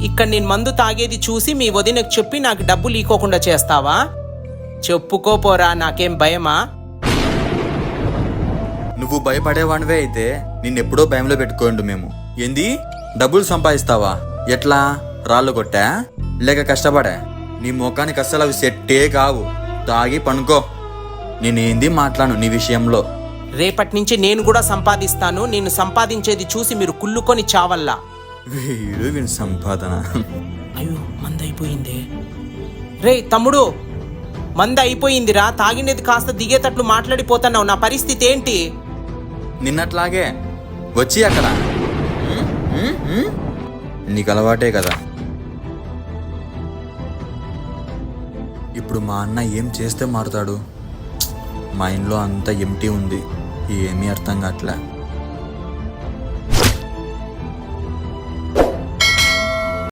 ఇక్కడ నేను మందు తాగేది చూసి మీ వదినకు చెప్పి నాకు డబ్బు లీకోకుండా చేస్తావా? చెప్పుకోపోరా, నాకేం భయమా? నువ్వు భయపడేవాడివే అయితే నిన్నెప్పుడో భయంలో పెట్టుకోండు మేము. ఏంది డబ్బులు సంపాదిస్తావా? ఎట్లా? రాళ్ళు కొట్టా లేక కష్టపడా? నీ ముఖానికి అస్సలు అవి సెట్టే కావు. తాగి పనుకో. నేనేంది మాట్లాను నీ విషయంలో. రేపటి నుంచి నేను కూడా సంపాదిస్తాను. నేను సంపాదించేది చూసి మీరు కుళ్ళుకొని చావల్లా. వీడి సంపాదన. అయ్యో, మంద అయిపోయిందే. రే తమ్ముడు, మంద అయిపోయిందిరా. తాగినది కాస్త దిగేటట్లు మాట్లాడిపోతున్నావు. నా పరిస్థితి ఏంటి? నిన్నట్లాగే వచ్చి అక్కడ నీకు అలవాటే కదా. ఇప్పుడు మా అన్న ఏం చేస్తే మారుతాడు? మా ఇంట్లో అంతా ఎంటీ ఉంది. ఏమీ అర్థం కావట్లే.